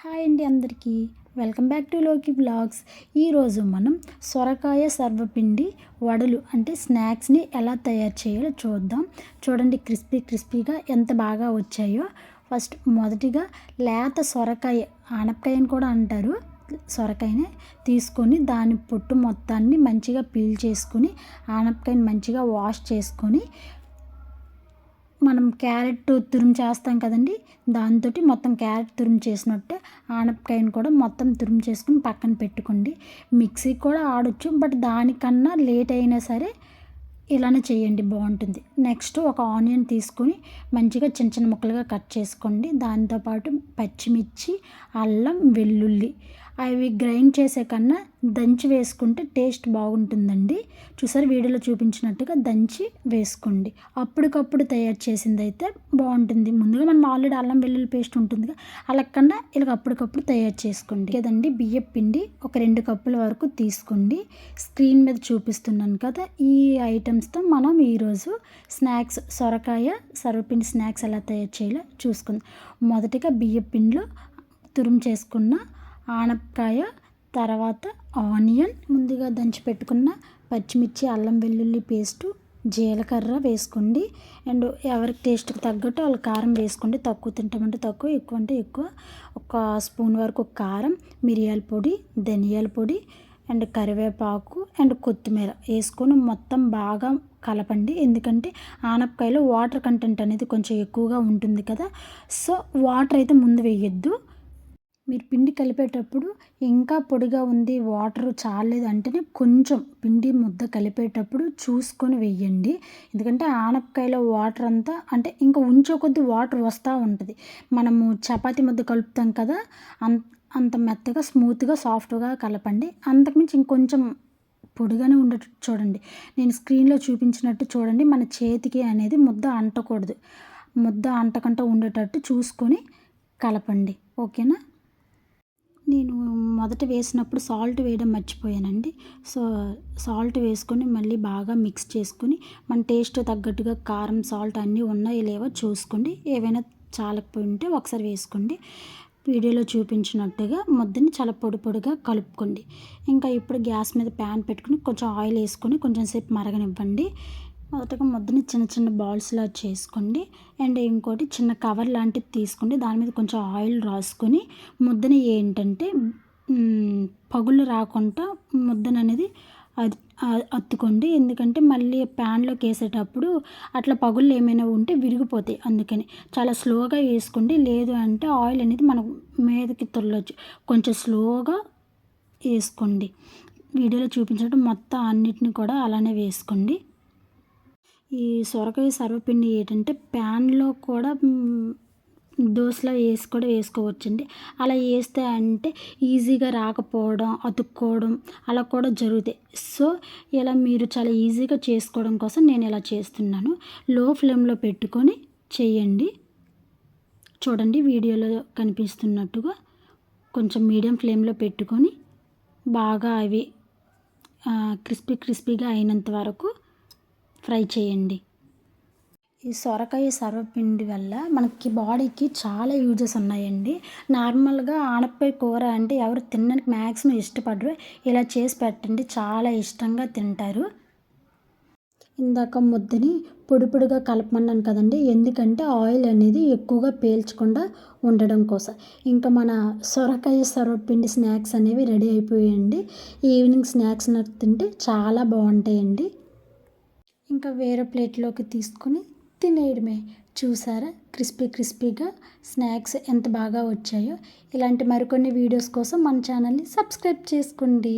Hi అండి అందరికీ welcome back to లోకి బ్లాగ్స్. ఈరోజు మనం సొరకాయ సర్వపిండి వడలు అంటే స్నాక్స్ని ఎలా తయారు చేయాలో చూద్దాం. చూడండి క్రిస్పీగా ఎంత బాగా వచ్చాయో. ఫస్ట్ మొదటిగా లేత సొరకాయ, ఆనపకాయ అని కూడా అంటారు, సొరకాయనే తీసుకొని దాని పొట్టు మొత్తాన్ని మంచిగా పీల్ చేసుకుని ఆనపకాయని మంచిగా వాష్ చేసుకొని మనం క్యారెట్ తురుము చేస్తాం కదండి, దాంతో మొత్తం క్యారెట్ తురుము చేసినట్టే ఆనపకాయని కూడా మొత్తం తురుము చేసుకుని పక్కన పెట్టుకోండి. మిక్సీ కూడా ఆడొచ్చు, బట్ దానికన్నా లేట్ అయినా సరే ఇలానే చేయండి, బాగుంటుంది. నెక్స్ట్ ఒక ఆనియన్ తీసుకొని మంచిగా చిన్న చిన్న ముక్కలుగా కట్ చేసుకోండి. దాంతోపాటు పచ్చిమిర్చి, అల్లం, వెల్లుల్లి అవి గ్రైండ్ చేసే కన్నా దంచి వేసుకుంటే టేస్ట్ బాగుంటుందండి. చూసారు, వీడియోలో చూపించినట్టుగా దంచి వేసుకోండి. అప్పటికప్పుడు తయారు చేసింది అయితే బాగుంటుంది. ముందుగా మనం ఆల్రెడీ అల్లం వెల్లుల్లి పేస్ట్ ఉంటుందిగా, అలా కన్నా ఇలా అప్పటికప్పుడు తయారు చేసుకోండి. కదండి, బియ్యం పిండి ఒక 2 కప్పుల వరకు తీసుకోండి. స్క్రీన్ మీద చూపిస్తున్నాను కదా, ఈ ఐటమ్స్తో మనం ఈరోజు స్నాక్స్ సొరకాయ సర్వపిండి స్నాక్స్ ఎలా తయారు చేయాలో చూసుకుందాం. మొదటిగా బియ్యం పిండిలో తురుము చేసుకున్న ఆనపకాయ, తర్వాత ఆనియన్, ముందుగా దంచి పెట్టుకున్న పచ్చిమిర్చి, అల్లం వెల్లుల్లి పేస్టు, జీలకర్ర వేసుకోండి. అండ్ ఎవరికి టేస్ట్కి తగ్గట్టు వాళ్ళు కారం వేసుకోండి. తక్కువ తింటామంటే తక్కువ, ఎక్కువ అంటే ఎక్కువ. ఒక స్పూన్ వరకు కారం, మిరియాల పొడి, ధనియాల పొడి అండ్ కరివేపాకు అండ్ కొత్తిమీర వేసుకొని మొత్తం బాగా కలపండి. ఎందుకంటే ఆనపకాయలో వాటర్ కంటెంట్ అనేది కొంచెం ఎక్కువగా ఉంటుంది కదా, సో వాటర్ అయితే ముందు వేయొద్దు. మీరు పిండి కలిపేటప్పుడు ఇంకా పొడిగా ఉంది, వాటర్ చాలలేదు అంటేనే కొంచెం పిండి ముద్ద కలిపేటప్పుడు చూసుకొని వెయ్యండి. ఎందుకంటే ఆనపకాయలో వాటర్ అంతా అంటే ఇంకా ఉంచే కొద్ది వాటర్ వస్తూ ఉంటుంది. మనము చపాతీ ముద్ద కలుపుతాం కదా, అంత మెత్తగా స్మూత్గా సాఫ్ట్గా కలపండి. అంతకుమించి ఇంకొంచెం పొడిగానే ఉండేటట్టు చూడండి. నేను స్క్రీన్లో చూపించినట్టు చూడండి. మన చేతికి అనేది ముద్ద అంటకూడదు, ముద్ద అంటకుండా ఉండేటట్టు చూసుకొని కలపండి. ఓకేనా. నేను మొదట వేసినప్పుడు సాల్ట్ వేయడం మర్చిపోయానండి. సో సాల్ట్ వేసుకొని మళ్ళీ బాగా మిక్స్ చేసుకొని మన టేస్ట్ తగ్గట్టుగా కారం, సాల్ట్ అన్నీ ఉన్నాయో లేవో చూసుకోండి. ఏవైనా చాలకపోయి ఉంటే ఒకసారి వేసుకోండి. వీడియోలో చూపించినట్టుగా ముద్దని చాలా పొడిగా కలుపుకోండి. ఇంకా ఇప్పుడు గ్యాస్ మీద ప్యాన్ పెట్టుకుని కొంచెం ఆయిల్ వేసుకొని కొంచెం సేపు మరగనివ్వండి. మొదటగా ముద్దని చిన్న చిన్న బాల్స్లా చేసుకోండి. అండ్ ఇంకోటి చిన్న కవర్ లాంటిది తీసుకోండి, దాని మీద కొంచెం ఆయిల్ రాసుకొని ముద్దని ఏంటంటే పగుళ్ళు రాకుండా ముద్దను అనేది అత్తుకోండి. ఎందుకంటే మళ్ళీ ప్యాన్లోకి వేసేటప్పుడు అట్లా పగుళ్ళు ఏమైనా ఉంటే విరిగిపోతాయి. అందుకని చాలా స్లోగా వేసుకోండి, లేదు అంటే ఆయిల్ అనేది మనం మీదకి తొలచ్చు. కొంచెం స్లోగా వేసుకోండి. వీడియోలో చూపించినట్టు మొత్తం అన్నిటిని కూడా అలానే వేసుకోండి. ఈ సొరకాయ సర్వపిండి ఏంటంటే ప్యాన్లో కూడా దోశలో వేసి కూడా వేసుకోవచ్చండి. అలా వేస్తే అంటే ఈజీగా రాకపోవడం, అతుక్కోవడం అలా కూడా జరుగుతాయి. సో ఇలా మీరు చాలా ఈజీగా చేసుకోవడం కోసం నేను ఇలా చేస్తున్నాను. లో ఫ్లేమ్లో పెట్టుకొని చేయండి. చూడండి, వీడియోలో కనిపిస్తున్నట్టుగా కొంచెం మీడియం ఫ్లేమ్లో పెట్టుకొని బాగా అవి క్రిస్పీగా అయినంత వరకు ఫ్రై చేయండి. ఈ సొరకాయ సర్వపిండి వల్ల మనకి బాడీకి చాలా యూజెస్ ఉన్నాయండి. నార్మల్గా ఆనపకాయ కూర అంటే ఎవరు తినడానికి మ్యాక్సిమం ఇష్టపడరు. ఇలా చేసి పెట్టండి, చాలా ఇష్టంగా తింటారు. ఇందాక ముద్దని పొడిగా కలపమన్నాను కదండి, ఎందుకంటే ఆయిల్ అనేది ఎక్కువగా పీల్చకుండా ఉండడం కోసం. ఇంకా మన సొరకాయ సర్వపిండి స్నాక్స్ అనేవి రెడీ అయిపోయాయండి. ఈవినింగ్ స్నాక్స్ తింటే చాలా బాగుంటాయండి. ఇంకా వేరే ప్లేట్లోకి తీసుకొని తినేయడమే. చూసారా, క్రిస్పీగా స్నాక్స్ ఎంత బాగా వచ్చాయో. ఇలాంటి మరికొన్ని వీడియోస్ కోసం మన ఛానల్ని సబ్స్క్రైబ్ చేసుకోండి.